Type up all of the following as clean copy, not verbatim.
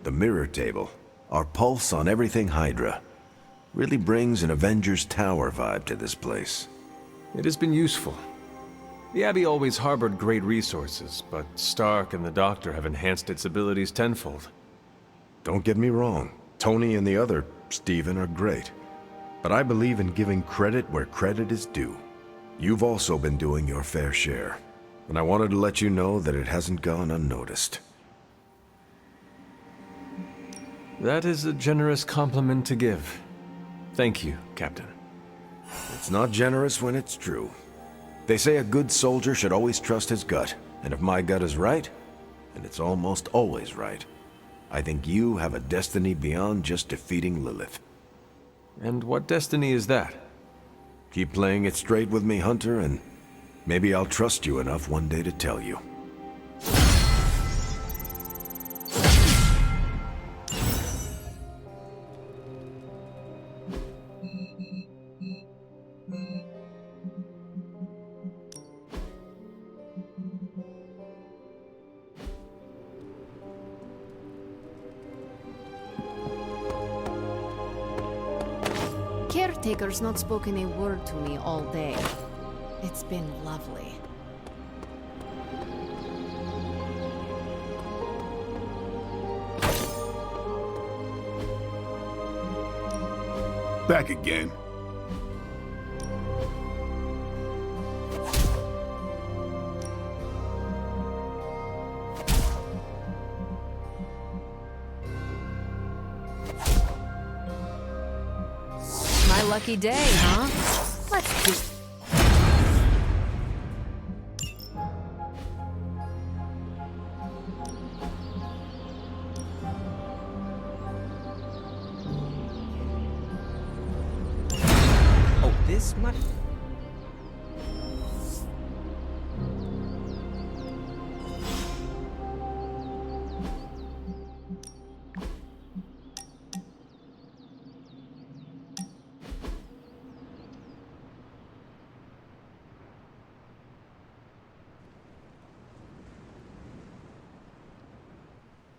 the mirror table, our pulse on everything Hydra. Really brings an Avengers Tower vibe to this place. It has been useful. The Abbey always harbored great resources, but Stark and the Doctor have enhanced its abilities tenfold. Don't get me wrong, Tony and the other Stephen are great. But I believe in giving credit where credit is due. You've also been doing your fair share, and I wanted to let you know that it hasn't gone unnoticed. That is a generous compliment to give. Thank you, Captain. It's not generous when it's true. They say a good soldier should always trust his gut, and if my gut is right, and it's almost always right, I think you have a destiny beyond just defeating Lilith. And what destiny is that? Keep playing it straight with me, Hunter, and maybe I'll trust you enough one day to tell you. Caretaker's not spoken a word to me all day. It's been lovely. Back again. My lucky day, huh? Let's do... Oh, this much?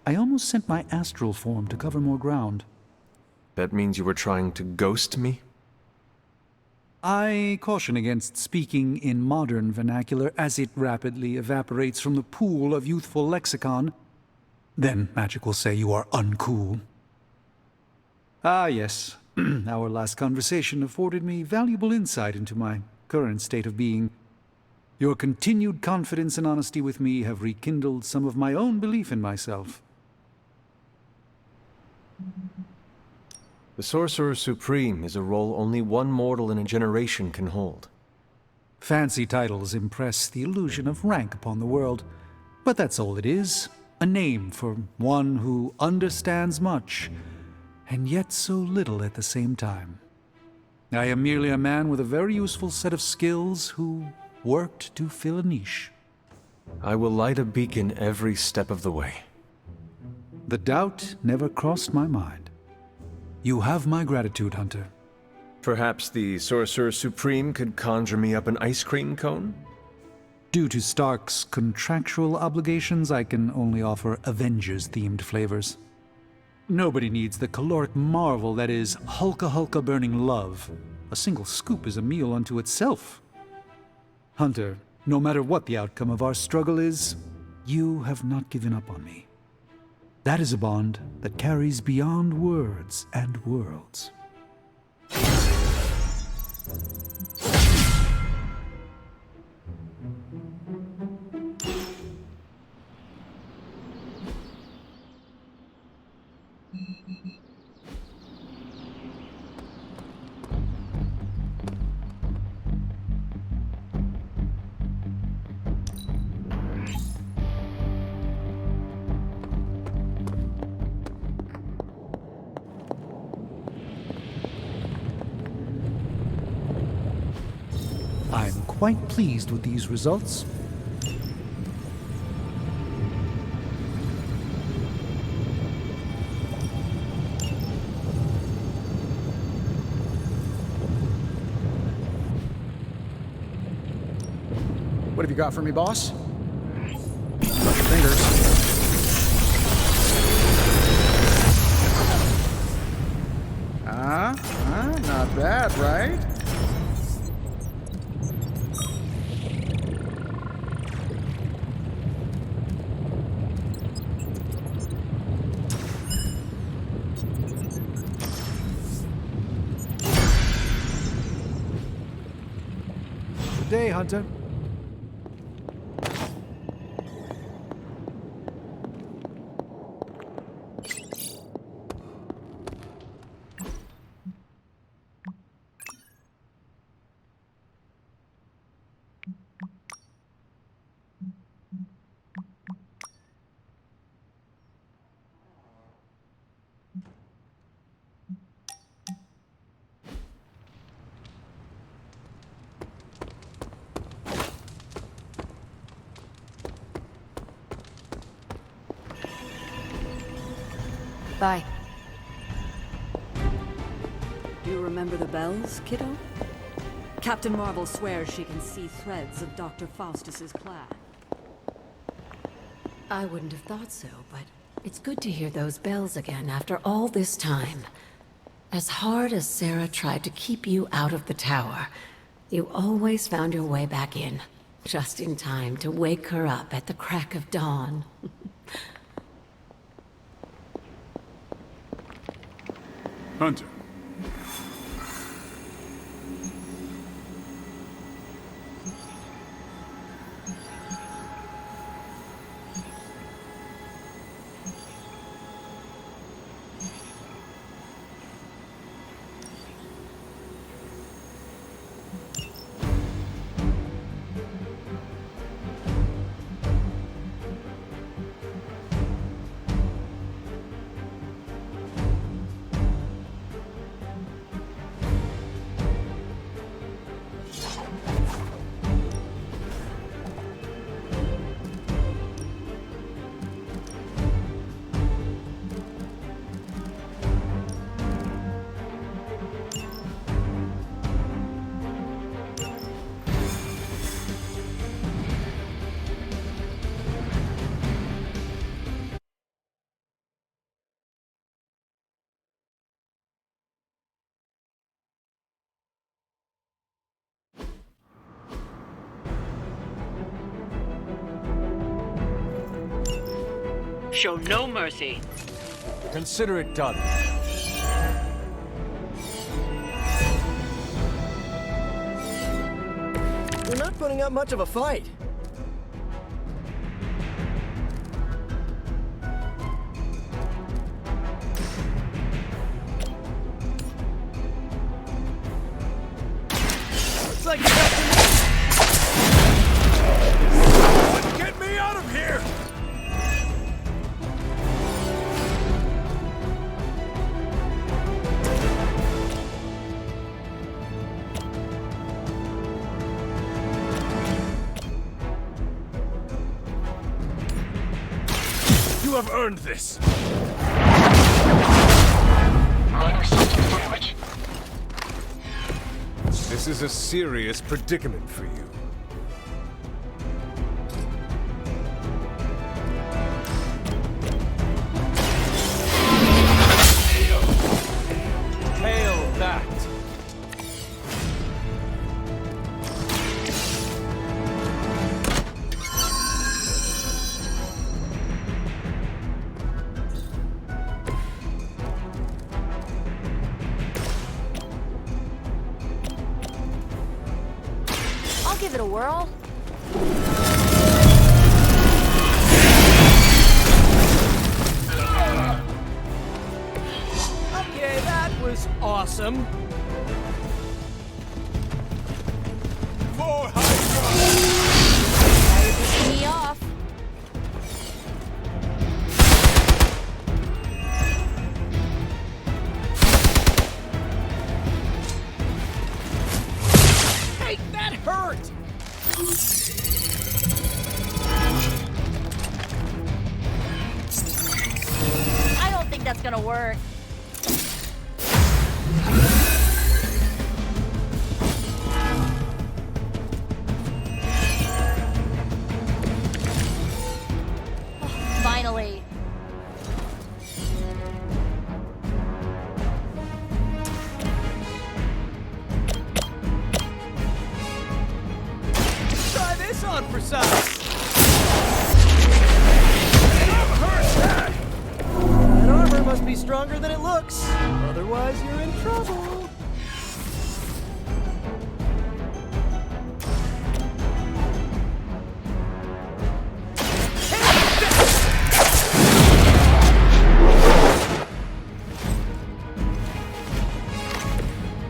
I almost sent my astral form to cover more ground. That means you were trying to ghost me? I caution against speaking in modern vernacular as it rapidly evaporates from the pool of youthful lexicon. Then magic will say you are uncool. Ah, yes. Our last conversation afforded me valuable insight into my current state of being. Your continued confidence and honesty with me have rekindled some of my own belief in myself. The Sorcerer Supreme is a role only one mortal in a generation can hold. Fancy titles impress the illusion of rank upon the world, but that's all it is. A name for one who understands much, and yet so little at the same time. I am merely a man with a very useful set of skills who worked to fill a niche. I will light a beacon every step of the way. The doubt never crossed my mind. You have my gratitude, Hunter. Perhaps the Sorcerer Supreme could conjure me up an ice cream cone? Due to Stark's contractual obligations, I can only offer Avengers-themed flavors. Nobody needs the caloric marvel that is Hulka Hulka burning love. A single scoop is a meal unto itself. Hunter, no matter what the outcome of our struggle is, you have not given up on me. That is a bond that carries beyond words and worlds. I'm quite pleased with these results. What have you got for me, boss? Cross your fingers. bad, right? Good day, Hunter. Bye. Do you remember the bells, kiddo? Captain Marvel swears she can see threads of Dr. Faustus's plan. I wouldn't have thought so, but it's good to hear those bells again after all this time. As hard as Sarah tried to keep you out of the tower, you always found your way back in, just in time to wake her up at the crack of dawn. Hunter. Show no mercy. Consider it done. You're not putting up much of a fight. Looks like you got Get me out of here! You have earned this! Minor system damage. This is a serious predicament for you. Hail that! I'll give it a whirl. Okay, that was awesome. More Me off. Hey, that hurt! I don't think that's gonna work. Finally. size. That armor must be stronger than it looks. Otherwise, you're in trouble.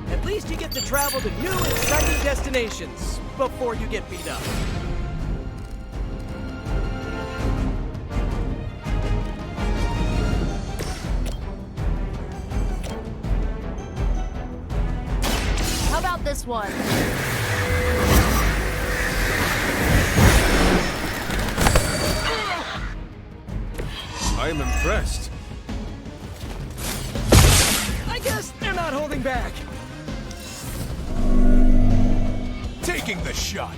At least you get to travel to new, exciting destinations before you get beat up. How about this one? I am impressed. I guess they're not holding back. Taking the shot.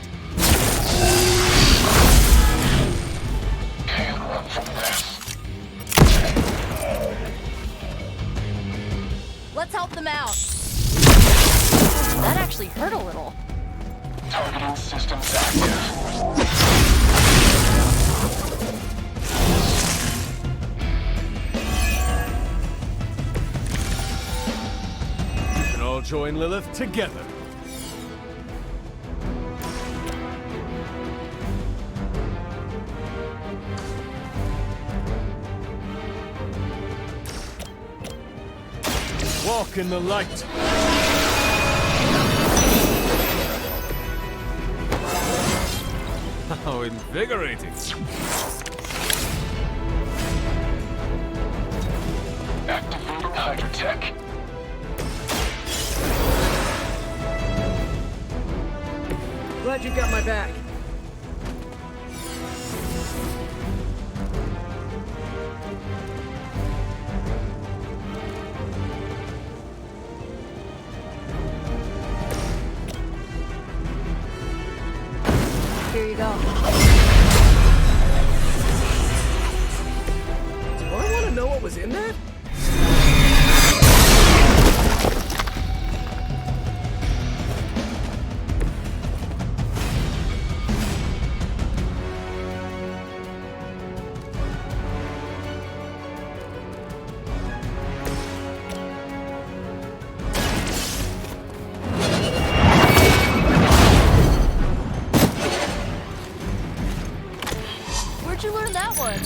Can't run from this. Let's help them out. That actually hurt a little. Targeting systems active. We can all join Lilith together. Walk in the light. How invigorating. Activating Hydrotech. Glad you got my back. Here you go. Do I want to know what was in that? Where'd you learn that one?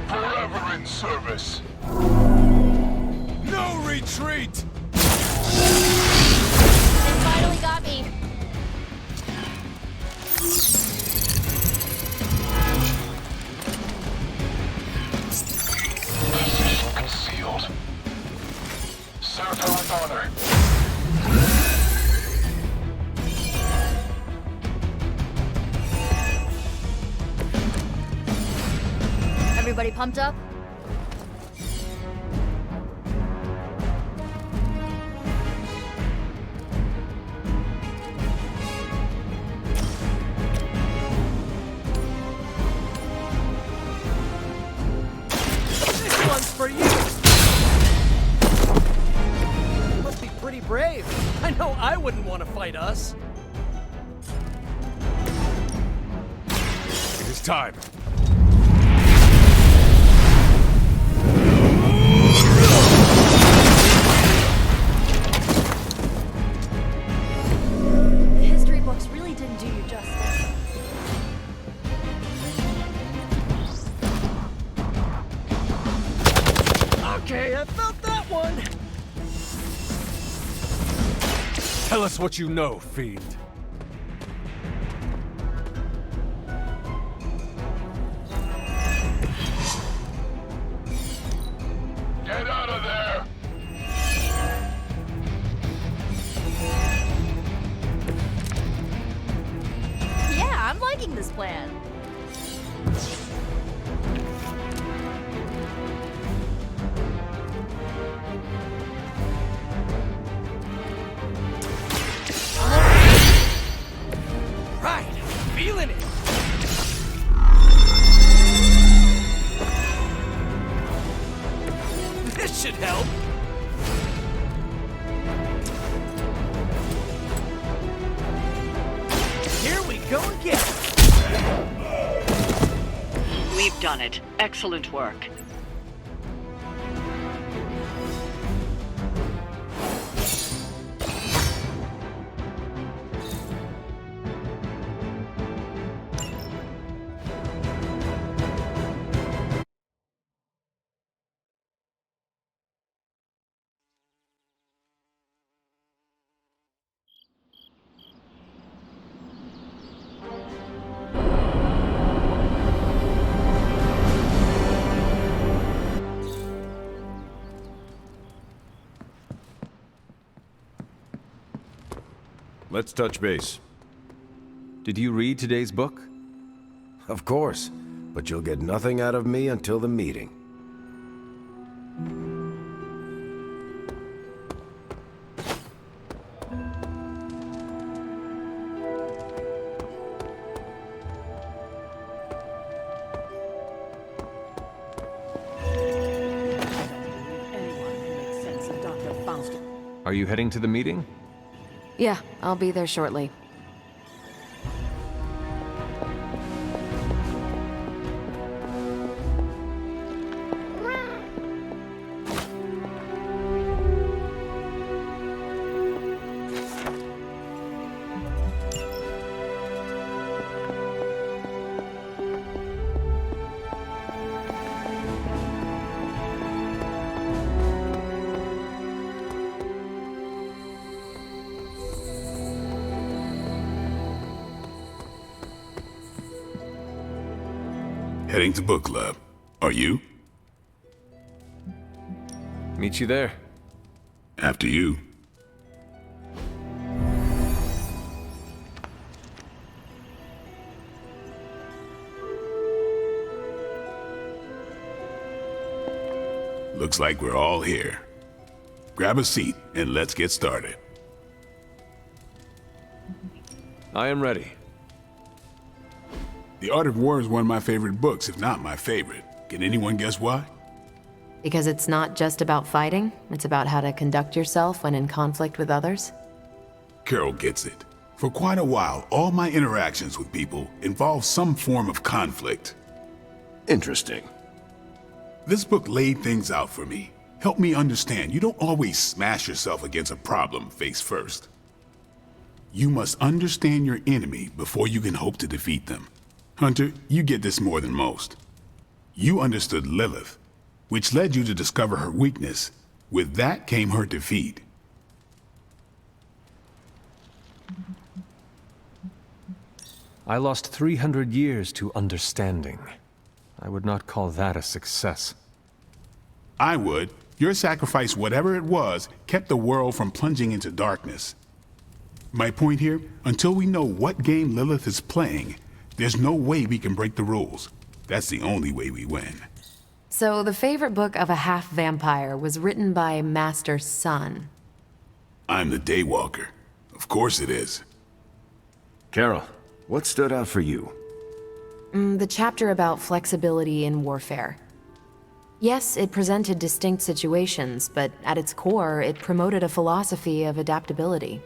Forever in service. No retreat! It finally got me. Position concealed. Serve her with honor. Everybody pumped up? This one's for you. You must be pretty brave. I know I wouldn't want to fight us. It is time. The history books really didn't do you justice. Okay, I felt that one. Tell us what you know, Fiend. Get out of there! Yeah, I'm liking this plan. Right, feeling it. This should help. go again. We've done it. Excellent work. Let's touch base. Did you read today's book? Of course, but you'll get nothing out of me until the meeting. Anyone can make sense of Dr. Faustus. Are you heading to the meeting? Yeah, I'll be there shortly. Heading to book club. Are you? Meet you there. After you. Looks like we're all here. Grab a seat and let's get started. I am ready. The Art of War is one of my favorite books, if not my favorite. Can anyone guess why? Because it's not just about fighting, it's about how to conduct yourself when in conflict with others. Carol gets it. For quite a while, all my interactions with people involve some form of conflict. Interesting. This book laid things out for me. Helped me understand you don't always smash yourself against a problem face first. You must understand your enemy before you can hope to defeat them. Hunter, you get this more than most. You understood Lilith, which led you to discover her weakness. With that came her defeat. I lost 300 years to understanding. I would not call that a success. I would. Your sacrifice, whatever it was, kept the world from plunging into darkness. My point here, until we know what game Lilith is playing, there's no way we can break the rules. That's the only way we win. So the favorite book of a half-vampire was written by Master's son. I'm the Daywalker. Of course it is. Carol, what stood out for you? The chapter about flexibility in warfare. Yes, it presented distinct situations, but at its core, it promoted a philosophy of adaptability.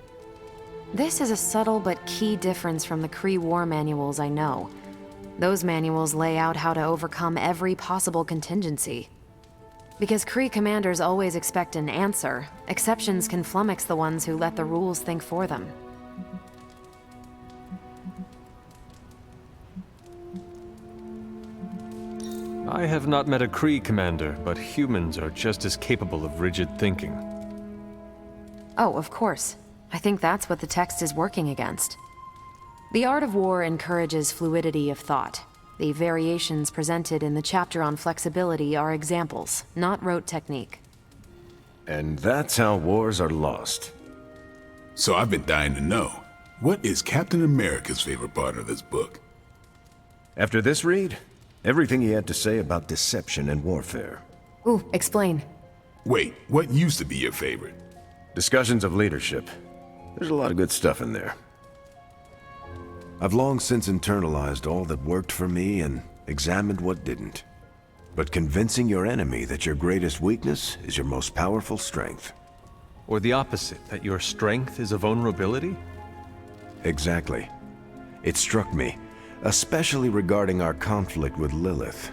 This is a subtle but key difference from the Kree war manuals I know. Those manuals lay out how to overcome every possible contingency. Because Kree commanders always expect an answer, exceptions can flummox the ones who let the rules think for them. I have not met a Kree commander, but humans are just as capable of rigid thinking. Oh, of course. I think that's what the text is working against. The Art of War encourages fluidity of thought. The variations presented in the chapter on flexibility are examples, not rote technique. And that's how wars are lost. So I've been dying to know, what is Captain America's favorite part of this book? After this read, everything he had to say about deception and warfare. Ooh, explain. Wait, what used to be your favorite? Discussions of leadership. There's a lot of good stuff in there. I've long since internalized all that worked for me and examined what didn't. But convincing your enemy that your greatest weakness is your most powerful strength. Or the opposite, that your strength is a vulnerability? Exactly. It struck me, especially regarding our conflict with Lilith.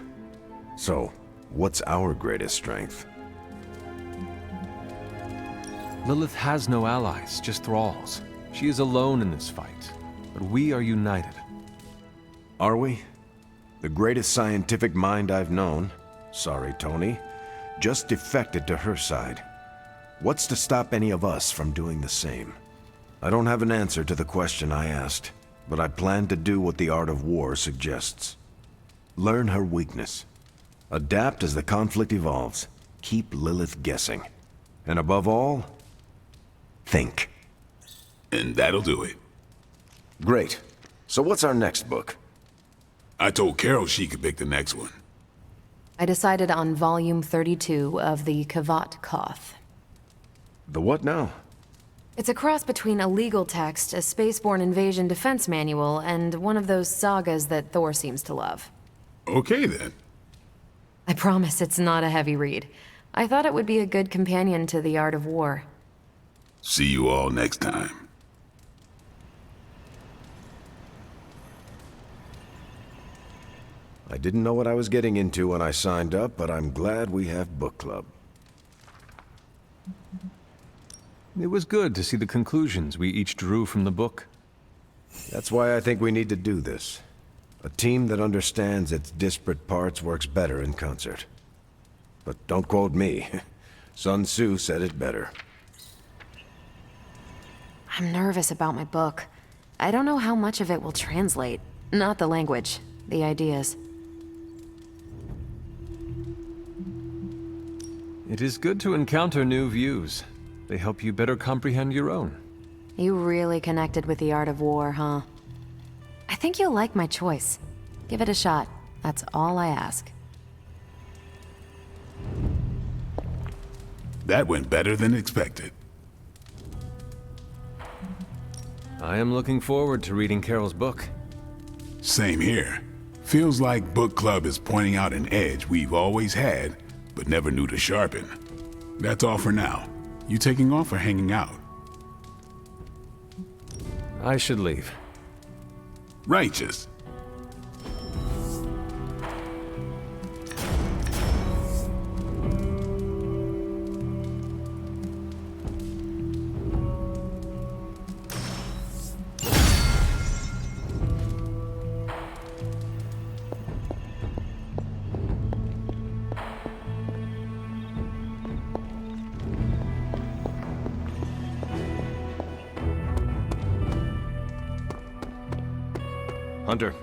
So, what's our greatest strength? Lilith has no allies, just thralls. She is alone in this fight, but we are united. Are we? The greatest scientific mind I've known, sorry Tony, just defected to her side. What's to stop any of us from doing the same? I don't have an answer to the question I asked, but I plan to do what the art of war suggests. Learn her weakness. Adapt as the conflict evolves. Keep Lilith guessing. And above all, think. And that'll do it. Great. So what's our next book? I told Carol she could pick the next one. I decided on volume 32 of the Kavat Koth. The what now? It's a cross between a legal text, a spaceborne invasion defense manual, and one of those sagas that Thor seems to love. Okay, then. I promise it's not a heavy read. I thought it would be a good companion to The Art of War. See you all next time. I didn't know what I was getting into when I signed up, but I'm glad we have book club. It was good to see the conclusions we each drew from the book. That's why I think we need to do this. A team that understands its disparate parts works better in concert. But don't quote me. Sun Tzu said it better. I'm nervous about my book. I don't know how much of it will translate. Not the language, the ideas. It is good to encounter new views. They help you better comprehend your own. You really connected with The Art of War, huh? I think you'll like my choice. Give it a shot. That's all I ask. That went better than expected. I am looking forward to reading Carol's book. Same here. Feels like book club is pointing out an edge we've always had, but never knew to sharpen. That's all for now. You taking off or hanging out? I should leave. Righteous. Hunter,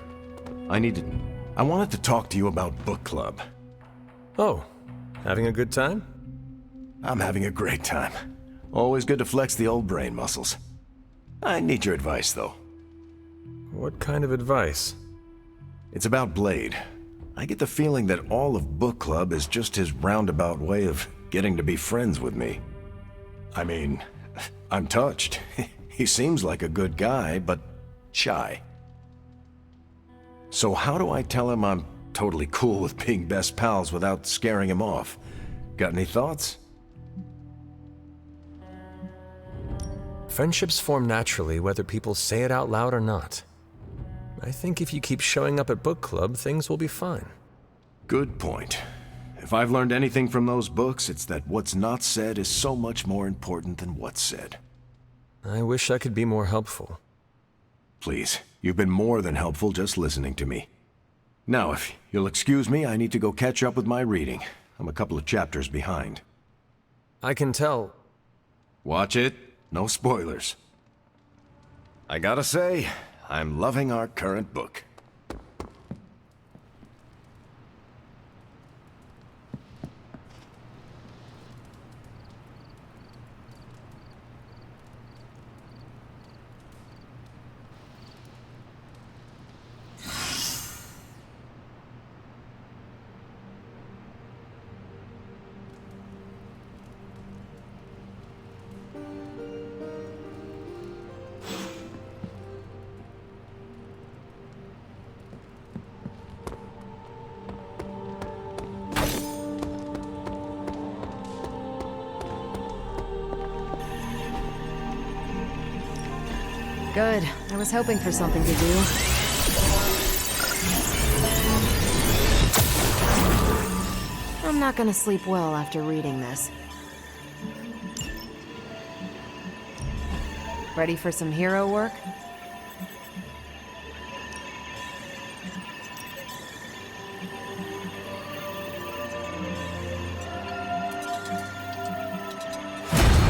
I wanted to talk to you about book club. Oh, having a good time? I'm having a great time. Always good to flex the old brain muscles. I need your advice, though. What kind of advice? It's about Blade. I get the feeling that all of book club is just his roundabout way of getting to be friends with me. I mean, I'm touched. He seems like a good guy, but shy. So how do I tell him I'm totally cool with being best pals without scaring him off? Got any thoughts? Friendships form naturally whether people say it out loud or not. I think if you keep showing up at book club, things will be fine. Good point. If I've learned anything from those books, it's that what's not said is so much more important than what's said. I wish I could be more helpful. Please, you've been more than helpful just listening to me. Now, if you'll excuse me, I need to go catch up with my reading. I'm a couple of chapters behind. I can tell. Watch it. No spoilers. I gotta say, I'm loving our current book. Good. I was hoping for something to do. I'm not gonna sleep well after reading this. Ready for some hero work?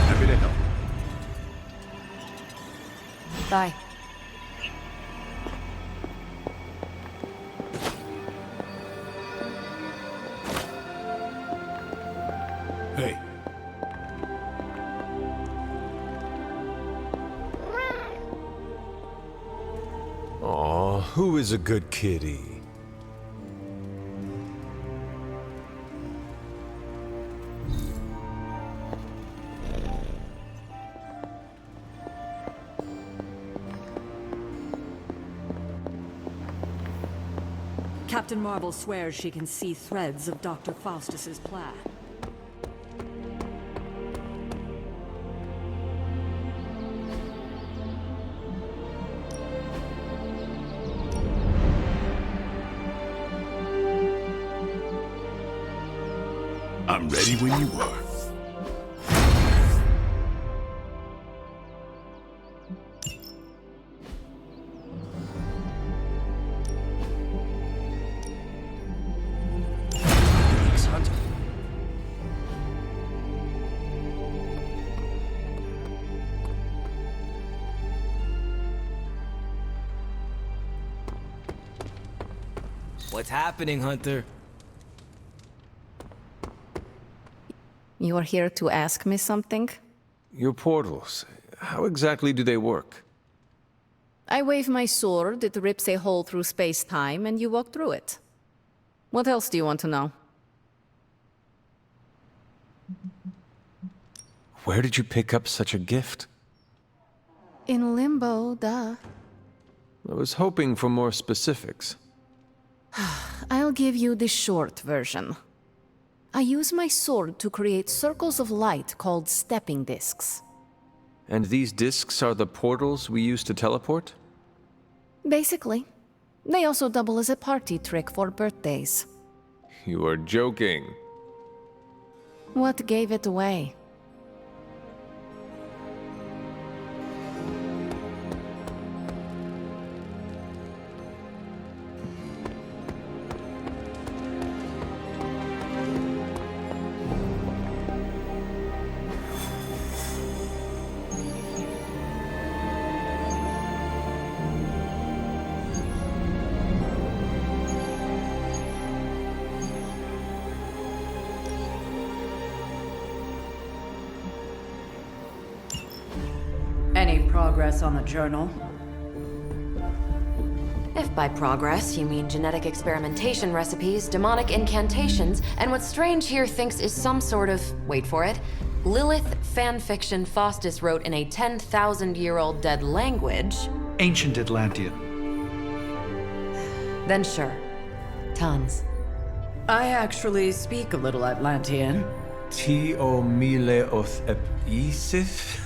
Happy to help. Bye. Hey, Aw, who is a good kitty? Captain Marvel swears she can see threads of Dr. Faustus's plan. I'm ready when you are. Thanks, Hunter. What's happening, Hunter? You are here to ask me something? Your portals, how exactly do they work? I wave my sword, it rips a hole through space-time, and you walk through it. What else do you want to know? Where did you pick up such a gift? In limbo, duh. I was hoping for more specifics. I'll give you the short version. I use my sword to create circles of light called stepping discs. And these discs are the portals we use to teleport? Basically. They also double as a party trick for birthdays. You are joking. What gave it away? Any progress on the journal? If by progress you mean genetic experimentation recipes, demonic incantations, and what Strange here thinks is some sort of, wait for it, Lilith fanfiction Faustus wrote in a 10,000-year-old dead language, Ancient Atlantean. then sure. Tons. I actually speak a little Atlantean. Tio mile oth ep isif?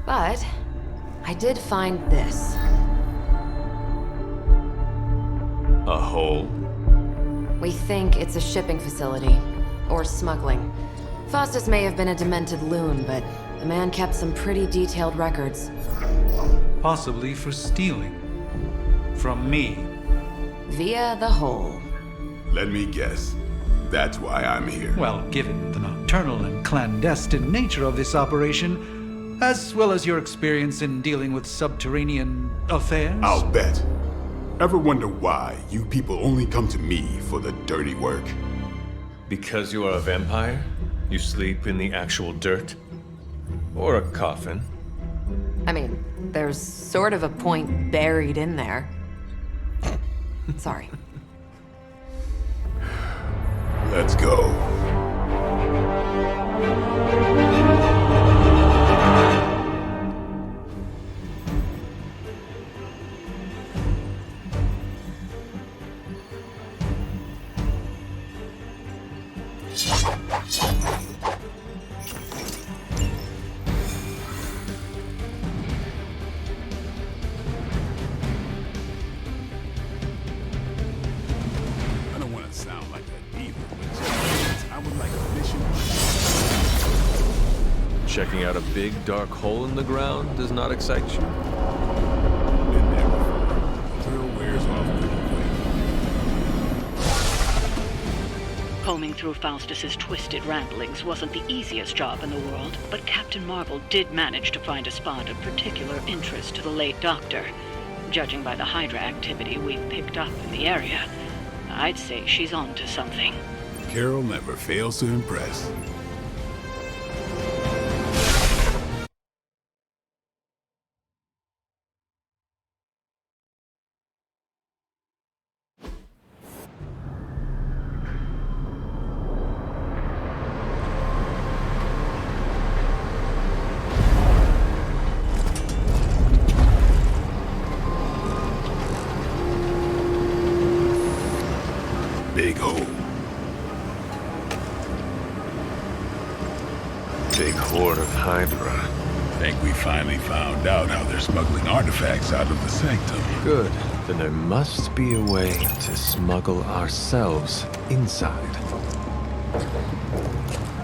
But I did find this. A hole? We think it's a shipping facility. Or smuggling. Faustus may have been a demented loon, but the man kept some pretty detailed records. Possibly for stealing. From me. Via the hole. Let me guess. That's why I'm here. Well, given the nocturnal and clandestine nature of this operation, as well as your experience in dealing with subterranean affairs. I'll bet. Ever wonder why you people only come to me for the dirty work? Because you are a vampire? You sleep in the actual dirt? Or a coffin? I mean, there's sort of a point buried in there. Sorry. Let's go. Checking out a big dark hole in the ground does not excite you? Been there before. The thrill wears off pretty quick. Combing through Faustus's twisted ramblings wasn't the easiest job in the world, but Captain Marvel did manage to find a spot of particular interest to the late Doctor. Judging by the Hydra activity we've picked up in the area, I'd say she's on to something. Carol never fails to impress. Big hole. Big horde of Hydra. Think we finally found out how they're smuggling artifacts out of the sanctum. Good. Then there must be a way to smuggle ourselves inside.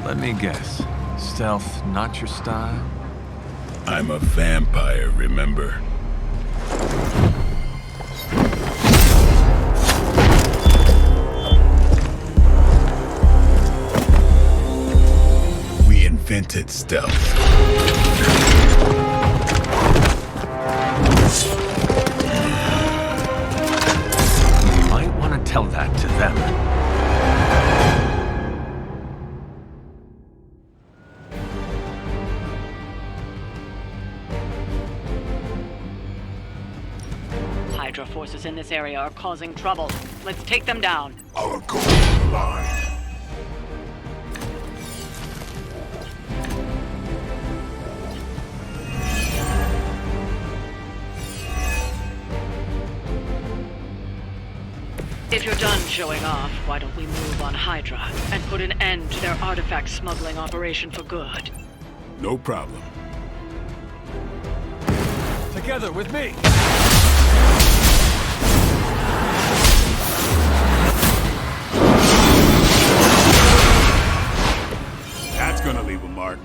Let me guess. Stealth not your style? I'm a vampire, remember? We invented stealth. You might want to tell that to them. Hydra forces in this area are causing trouble. Let's take them down. Our goal is line. If you're done showing off, why don't we move on Hydra and put an end to their artifact smuggling operation for good? No problem. Together with me! That's gonna leave a mark.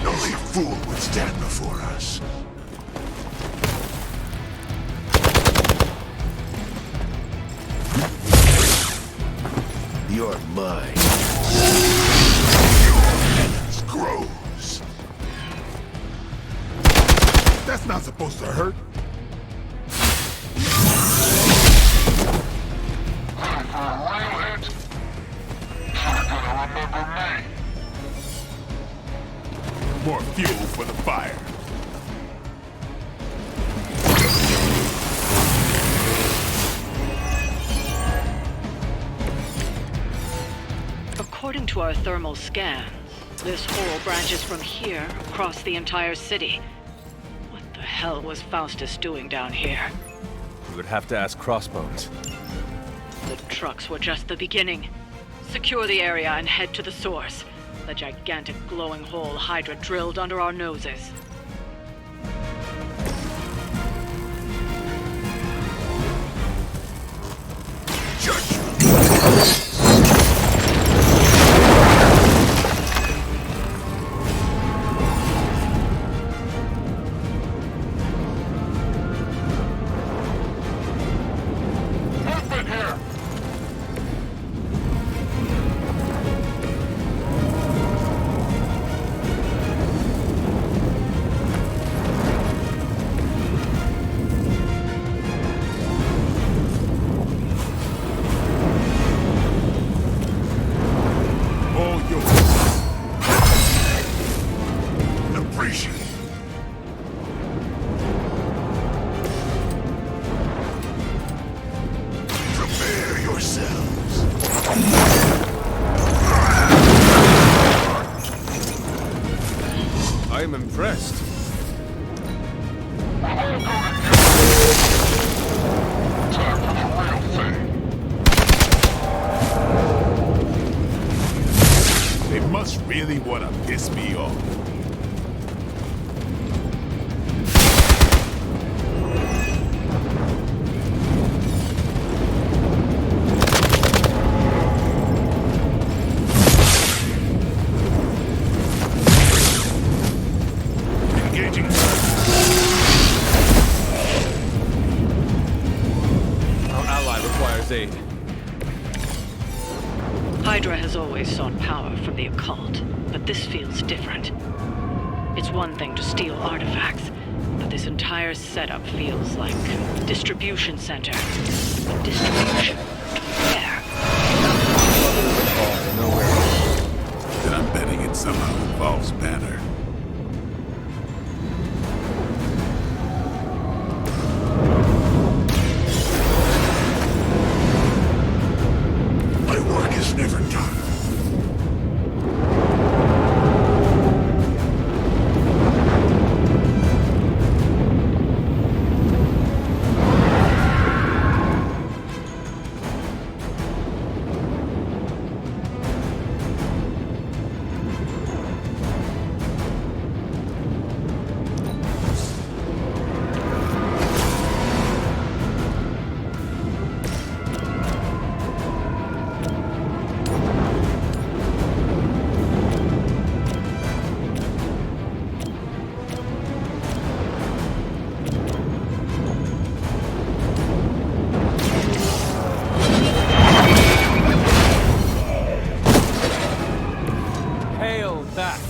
Only a fool would stand before us. You're mine. Your penance grows. That's not supposed to hurt. More fuel for the fire. According to our thermal scans, this hole branches from here across the entire city. What the hell was Faustus doing down here? We would have to ask Crossbones. The trucks were just the beginning. Secure the area and head to the source. The gigantic glowing hole Hydra drilled under our noses. am impressed. They must really want to piss me off. Engaging. Our ally requires aid. Hydra has always sought power from the occult, but this feels different. It's one thing to steal artifacts, but this entire setup feels like a distribution center. Distribution? Where? Then I'm betting it somehow involves Banner. My work is never done. Hail that!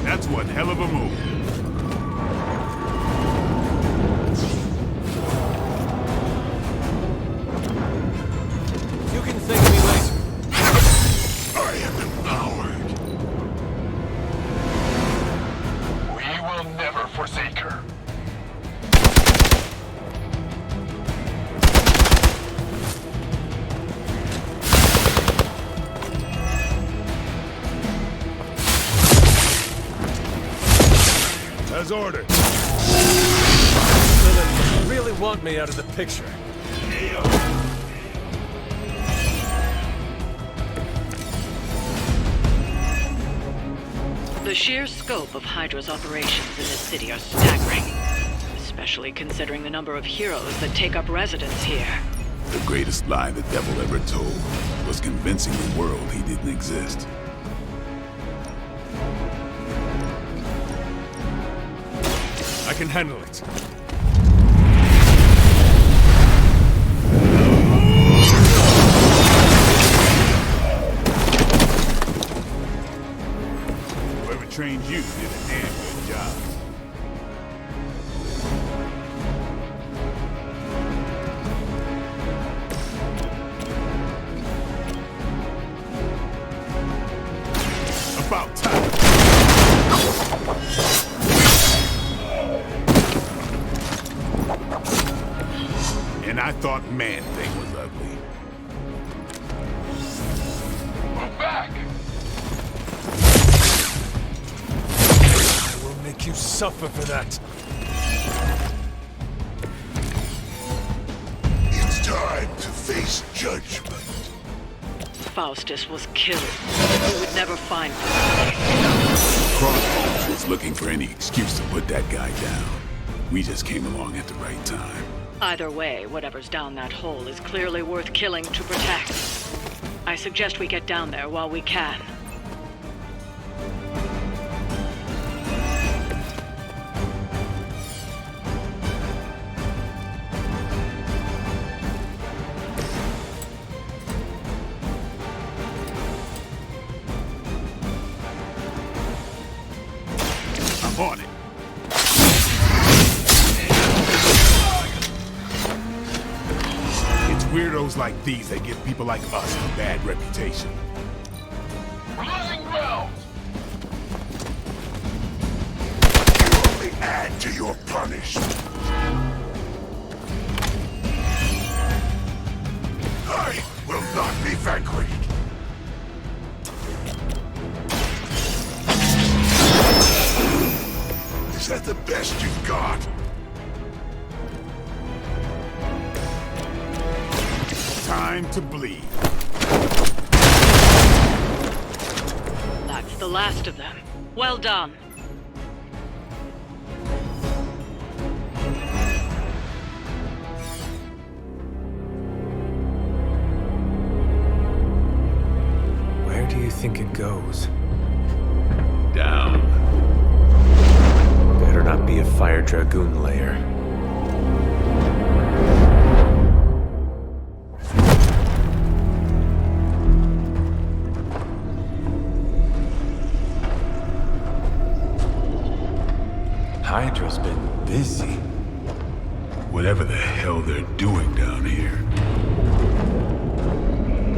That's one hell of a move. You can thank me later. I am empowered. We will never forsake her. As ordered. Lilith, you really want me out of the picture. The sheer scope of Hydra's operations in this city are staggering, especially considering the number of heroes that take up residence here. The greatest lie the devil ever told was convincing the world he didn't exist. I can handle it. Whoever trained you did a damn good job. About time. And I thought Man-Thing was ugly. Move back! I will make you suffer for that. It's time to face judgment. Faustus was killed. We would never find him. Crossbones was looking for any excuse to put that guy down. We just came along at the right time. Either way, whatever's down that hole is clearly worth killing to protect. I suggest we get down there while we can. I'm on it. It's weirdos like these that give people like us a bad reputation. We're losing ground! Add to your punishment. I will not be vanquished. Is that the best you've got? Time to bleed. That's the last of them. Well done. Where do you think it goes? Down. Better not be a Fire Dragoon lair. Hydra's been busy. Whatever the hell they're doing down here.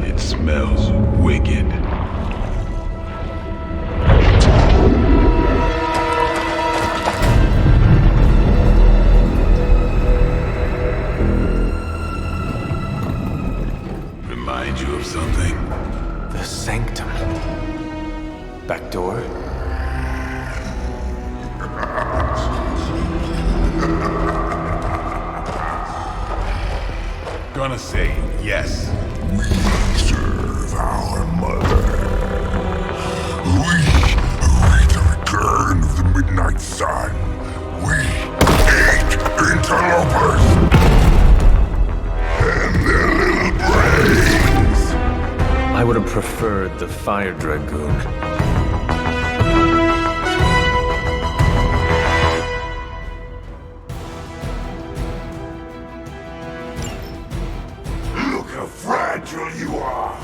It smells wicked. Remind you of something? The Sanctum. Back door? Gonna say yes. We serve our mother. We await the return of the midnight sun. We hate interlopers and their little brains. I would have preferred the Fire Dragoon. Look how fragile you are.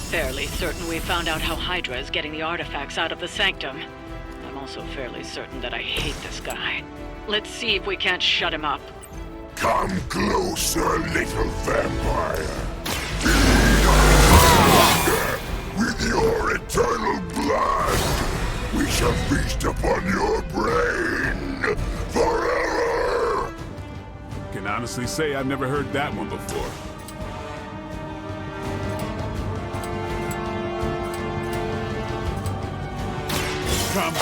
Fairly certain we found out how Hydra is getting the artifacts out of the Sanctum. I'm also fairly certain that I hate this guy. Let's see if we can't shut him up. Come closer, little vampire. With your eternal blood, we shall feast upon your brain forever. Can honestly say I've never heard that one before. Come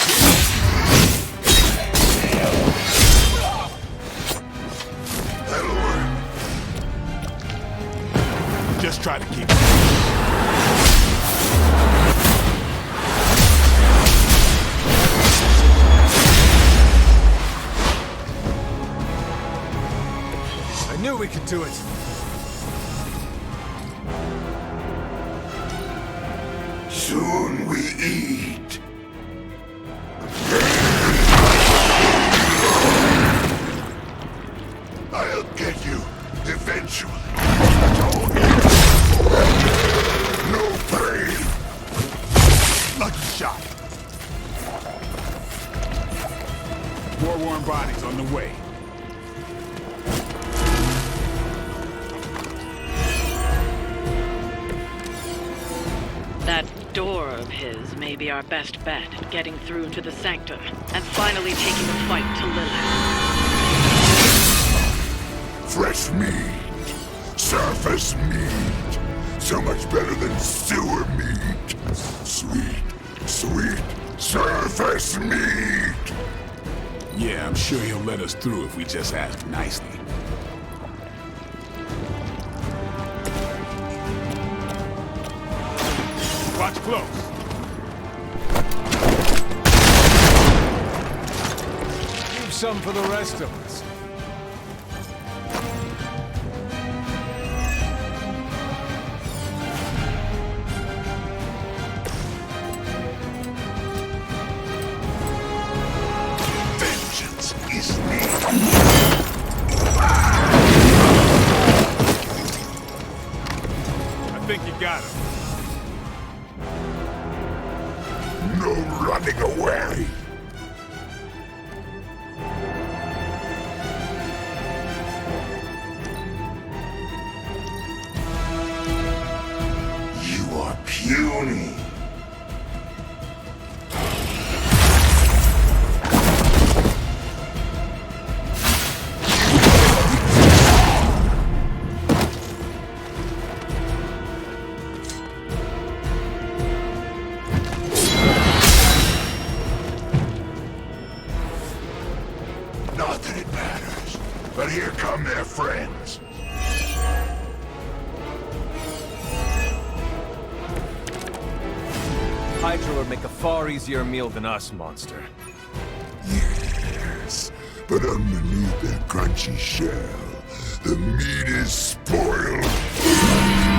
That'll work. just try to keep. I knew we could do it. Soon we eat. I'll get you eventually. No pain. Lucky shot. More warm bodies on the way. That door of his may be our best bet at getting through to the Sanctum and finally taking the fight to Lilith. Fresh meat. Surface meat. So much better than sewer meat. Sweet, sweet surface meat. Yeah, I'm sure he'll let us through if we just ask nicely. Watch close. Leave some for the rest of us. Vengeance is needed. I think you got him. No running away. You are puny. Hydra would make a far easier meal than us, monster. Yes, but underneath that crunchy shell, the meat is spoiled.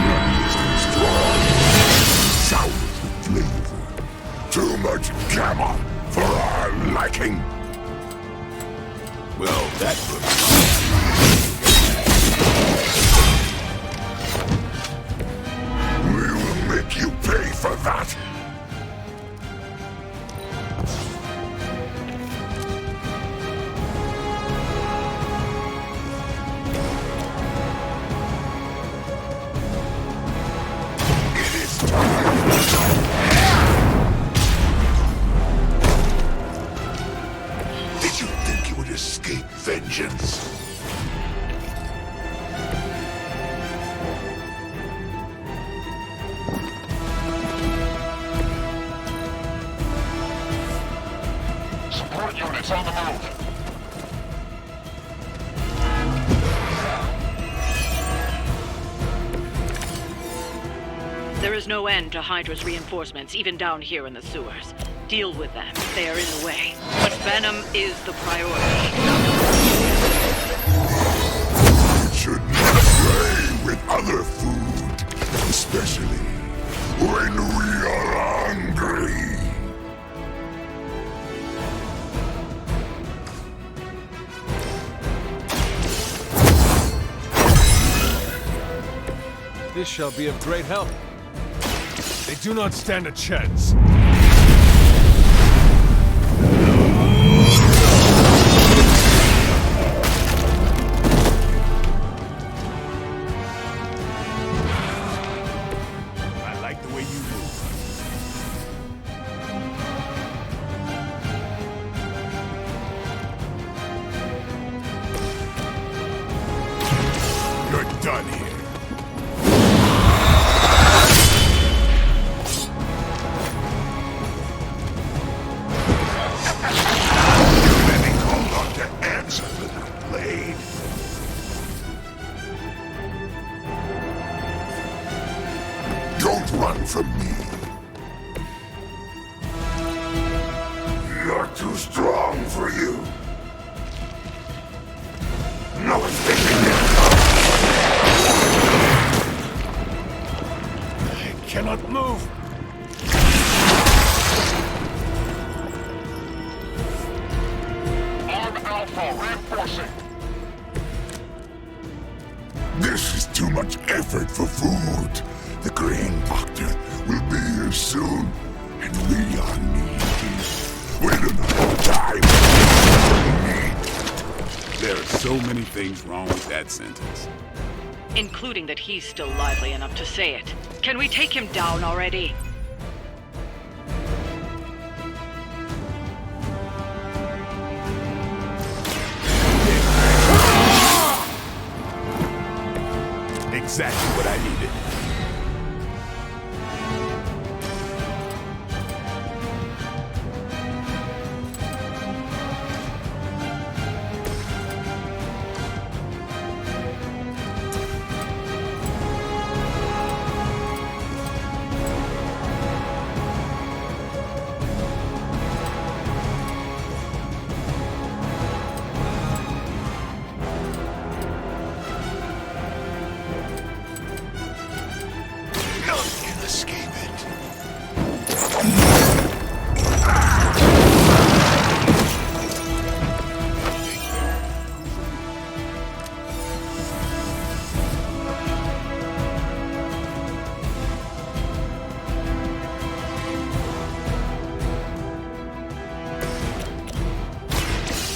Not too strong. Sour flavor. Too much gamma for our liking. Well, that looks... We will make you pay for that. Did you think you would escape vengeance? Support units on the move. There is no end to Hydra's reinforcements, even down here in the sewers. Deal with them. They are in the way. But Venom is the priority. You should not play with other food, especially when we are hungry. This shall be of great help. They do not stand a chance. I like the way you move. You're done here. Don't run from me. Not too strong for you. No one's taking it. I cannot move. Arm Alpha reinforcing. This is too much effort for food. The Green Doctor will be here soon, and we are needy. We do not have time for need. There are so many things wrong with that sentence. Including that he's still lively enough to say it. Can we take him down already? Exactly what I needed.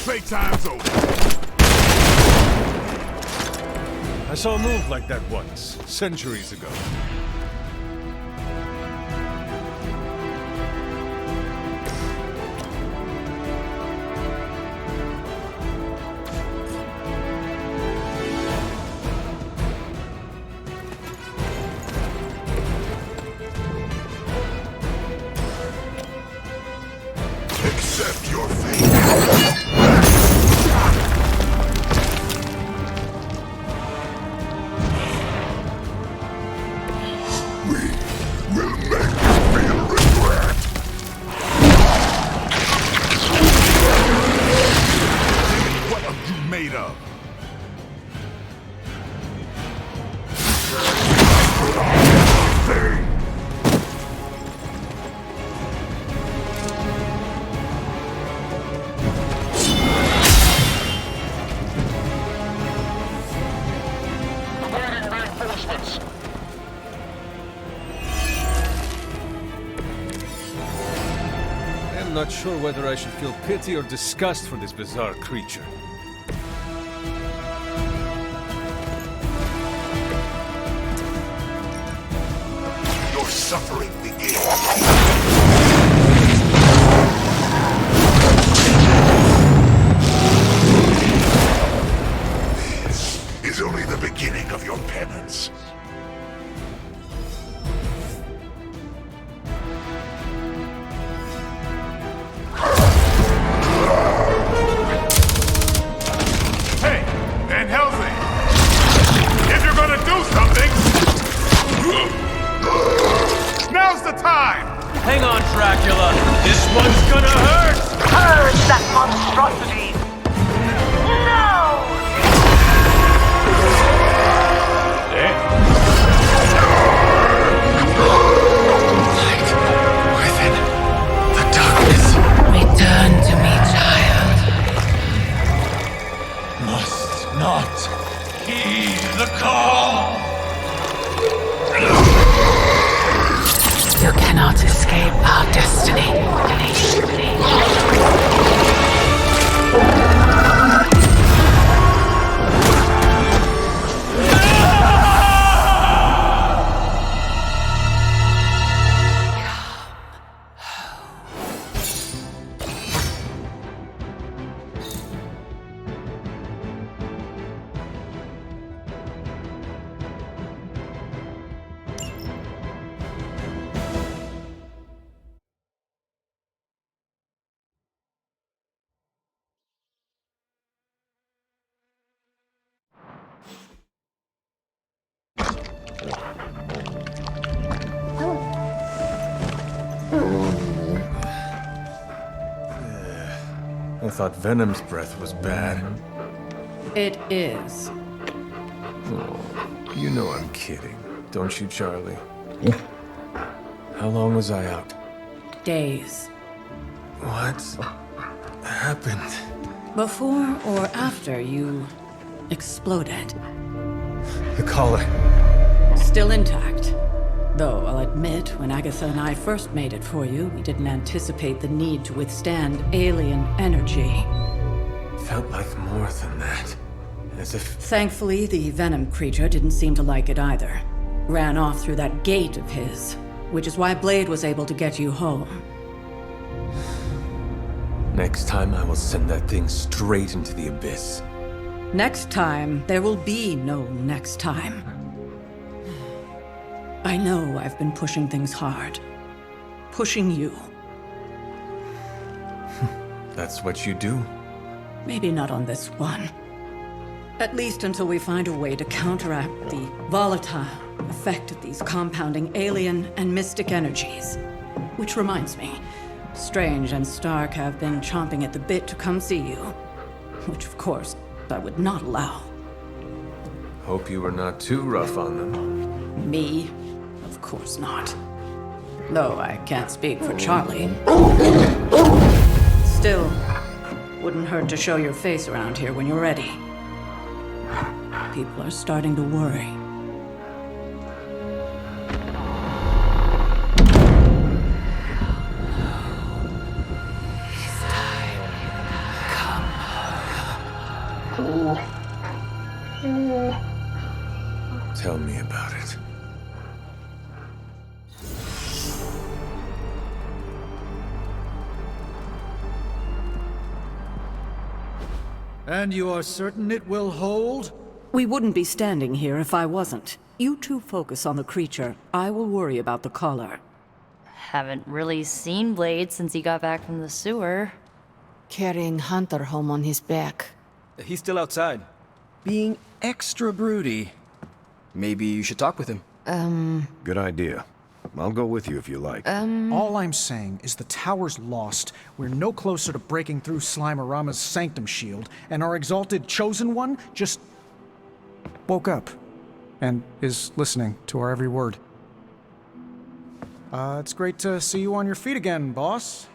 Playtime's over. I saw a move like that once, centuries ago. Accept your fate. I'm not sure whether I should feel pity or disgust for this bizarre creature. Your suffering begins. This is only the beginning of your penance. Hey, Van Helsing! If you're gonna do something, now's the time! Hang on, Dracula. This one's gonna hurt! Purge that monstrosity! No! Within the darkness, return to me, child. Must not heed the call! You cannot escape our destiny. I thought Venom's breath was bad. It is. Oh, you know I'm kidding, don't you, Charlie? How long was I out? Days. What happened? Before or after you exploded. The collar. Still intact. Though I'll admit, when Agatha and I first made it for you, we didn't anticipate the need to withstand alien energy. Felt like more than that. As if... Thankfully, the Venom creature didn't seem to like it either. Ran off through that gate of his, which is why Blade was able to get you home. Next time I will send that thing straight into the abyss. Next time, there will be no next time. I know I've been pushing things hard. Pushing you. That's what you do? Maybe not on this one. At least until we find a way to counteract the volatile effect of these compounding alien and mystic energies. Which reminds me, Strange and Stark have been chomping at the bit to come see you. Which, of course, I would not allow. Hope you were not too rough on them. Me? Of course not. Though I can't speak for Charlie. Still, wouldn't hurt to show your face around here when you're ready. People are starting to worry. Tell me about it. And you are certain it will hold? We wouldn't be standing here if I wasn't. You two focus on the creature. I will worry about the collar. Haven't really seen Blade since he got back from the sewer. Carrying Hunter home on his back. He's still outside. Being extra broody. Maybe you should talk with him. Good idea. I'll go with you if you like. All I'm saying is the tower's lost. We're no closer to breaking through Slimerama's Sanctum Shield, and our exalted Chosen One just woke up and is listening to our every word. It's great to see you on your feet again, boss.